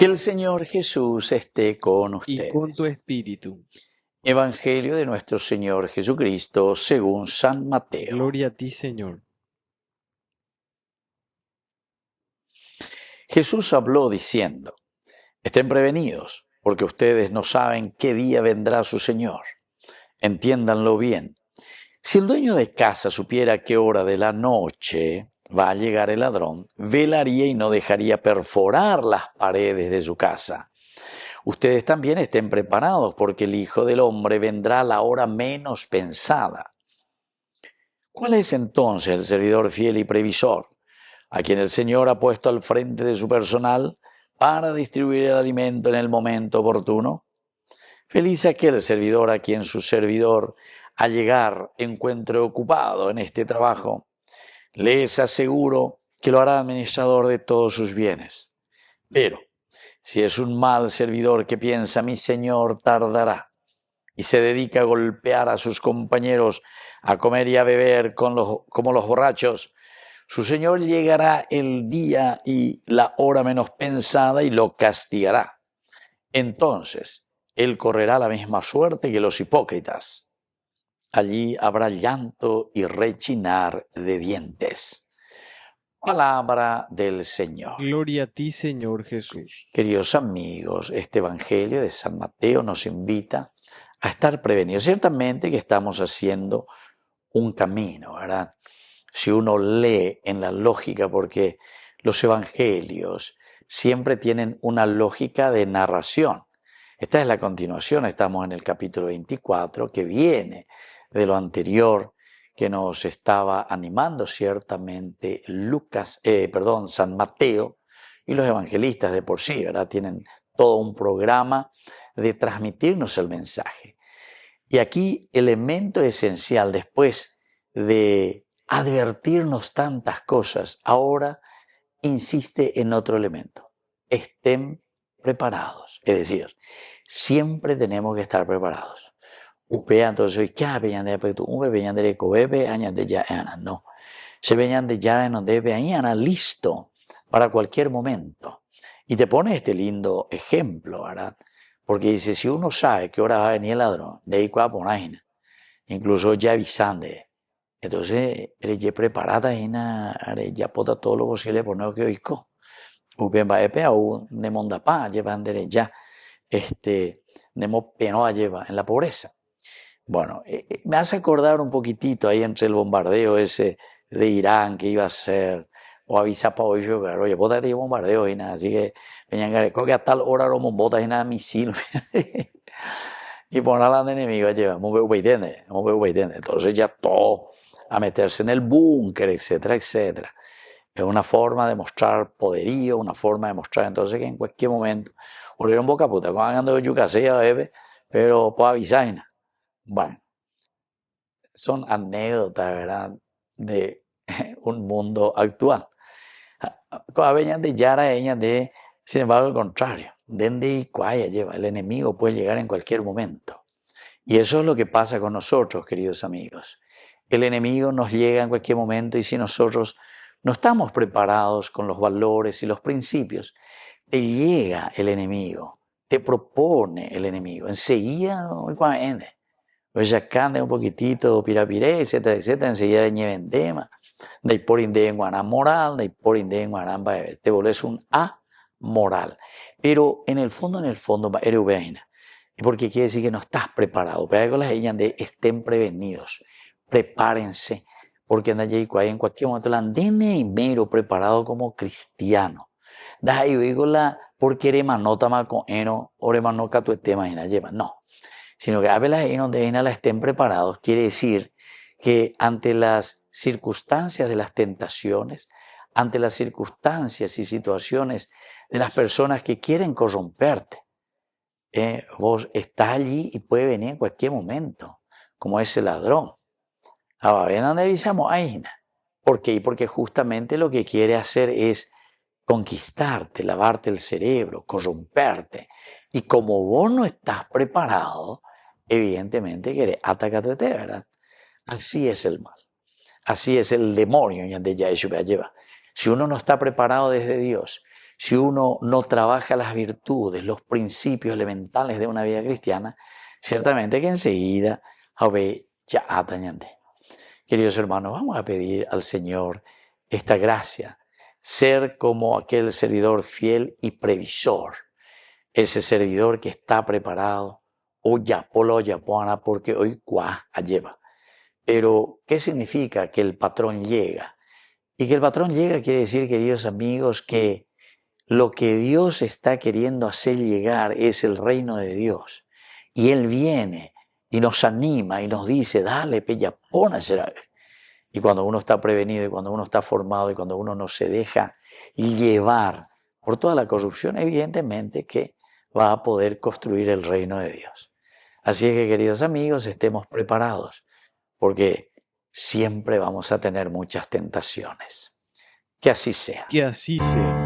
Que el Señor Jesús esté con y con tu ustedes. espíritu. Evangelio de nuestro Señor Jesucristo según San Mateo. Gloria a ti, Señor. Jesús habló diciendo: estén prevenidos, porque ustedes no saben qué día vendrá su Señor. Entiéndanlo bien. Si el dueño de casa supiera qué hora de la noche va a llegar el ladrón, velaría y no dejaría perforar las paredes de su casa. Ustedes también estén preparados, porque el Hijo del Hombre vendrá a la hora menos pensada. ¿Cuál es entonces el servidor fiel y previsor, a quien el Señor ha puesto al frente de su personal para distribuir el alimento en el momento oportuno? Feliz aquel servidor a quien su servidor, al llegar, encuentre ocupado en este trabajo. Les aseguro que lo hará administrador de todos sus bienes. Pero si es un mal servidor que piensa: mi Señor tardará, y se dedica a golpear a sus compañeros, a comer y a beber como los borrachos, su Señor llegará el día y la hora menos pensada y lo castigará. Entonces, él correrá la misma suerte que los hipócritas. Allí habrá llanto y rechinar de dientes. Palabra del Señor. Gloria a ti, Señor Jesús. Queridos amigos, este Evangelio de San Mateo nos invita a estar prevenidos. Ciertamente que estamos haciendo un camino, ¿verdad? Si uno lee en la lógica, porque los evangelios siempre tienen una lógica de narración. Esta es la continuación, estamos en el capítulo 24, que viene de lo anterior, que nos estaba animando ciertamente San Mateo, y los evangelistas de por sí, ¿verdad? Tienen todo un programa de transmitirnos el mensaje. Y aquí, elemento esencial, después de advertirnos tantas cosas, ahora insiste en otro elemento: estén preparados. Es decir, siempre tenemos que estar preparados. Upea entonces, ¿qué peñan de aspecto? Peñan de cobebe, añan de ya ana. No. Se peñan de ya no debe ana, listo para cualquier momento. Y te pone este lindo ejemplo, ¿verdad? Porque dice: si uno sabe qué hora va a venir el ladrón, de ahí cuá poner, incluso ya avisande. Entonces, eres ya preparada, ya pota todo lo posible por no que oigo. Upen va epe o de mondapá, llevan de ya, nemo peno lleva en la pobreza. Bueno, me hace acordar un poquitito ahí entre el bombardeo ese de Irán que iba a ser, o avisa para hoy yo, oye, bota de bombardeo y nada, así que peñangare, creo que a tal hora lo botas y nada misil. Y poner a la enemiga lleva, entonces ya todo a meterse en el búnker, etcétera, etcétera. Es una forma de mostrar poderío, una forma de mostrar entonces que en cualquier momento, un boca puta, cuando ando yo casilla, bebé, pero puedo avisar. Bueno, son anécdotas, ¿verdad?, de un mundo actual. Venían de Yara, ellas de, sin embargo, al contrario, dende y cuaya lleva, el enemigo puede llegar en cualquier momento. Y eso es lo que pasa con nosotros, queridos amigos. El enemigo nos llega en cualquier momento, y si nosotros no estamos preparados con los valores y los principios, te llega el enemigo, te propone el enemigo. Enseguida, pues ya cande un poquitito, pirapiré, etcétera, etcétera, enseguida le lleven tema. De por inde en guarán moral, de por inde en guarán te vuelves un amoral. Pero en el fondo, eres ubeina. Porque quiere decir que no estás preparado. Pero con las ellas de estén prevenidos, prepárense, porque en cualquier momento la andene y mero preparado como cristiano. Da ahí digo porque eres manota más con eno, ore manoca tu tema y lleva. No, sino que abelas y donde la estén preparados quiere decir que ante las circunstancias de las tentaciones, ante las circunstancias y situaciones de las personas que quieren corromperte, vos estás allí y puede venir en cualquier momento, como ese ladrón. Ahora, ven donde avisamos, ¿por qué? Porque justamente lo que quiere hacer es conquistarte, lavarte el cerebro, corromperte. Y como vos no estás preparado, evidentemente querés atacarte, ¿verdad? Así es el mal. Así es el demonio. Si uno no está preparado desde Dios, si uno no trabaja las virtudes, los principios elementales de una vida cristiana, ciertamente que enseguida ya atañante. Queridos hermanos, vamos a pedir al Señor esta gracia, ser como aquel servidor fiel y previsor, ese servidor que está preparado, porque hoy lleva. Pero, ¿qué significa que el patrón llega? Y que el patrón llega quiere decir, queridos amigos, que lo que Dios está queriendo hacer llegar es el reino de Dios. Y Él viene y nos anima y nos dice, dale, pon a hacer. Y cuando uno está prevenido y cuando uno está formado y cuando uno no se deja llevar por toda la corrupción, evidentemente que va a poder construir el reino de Dios. Así es que, queridos amigos, estemos preparados, porque siempre vamos a tener muchas tentaciones. Que así sea. Que así sea.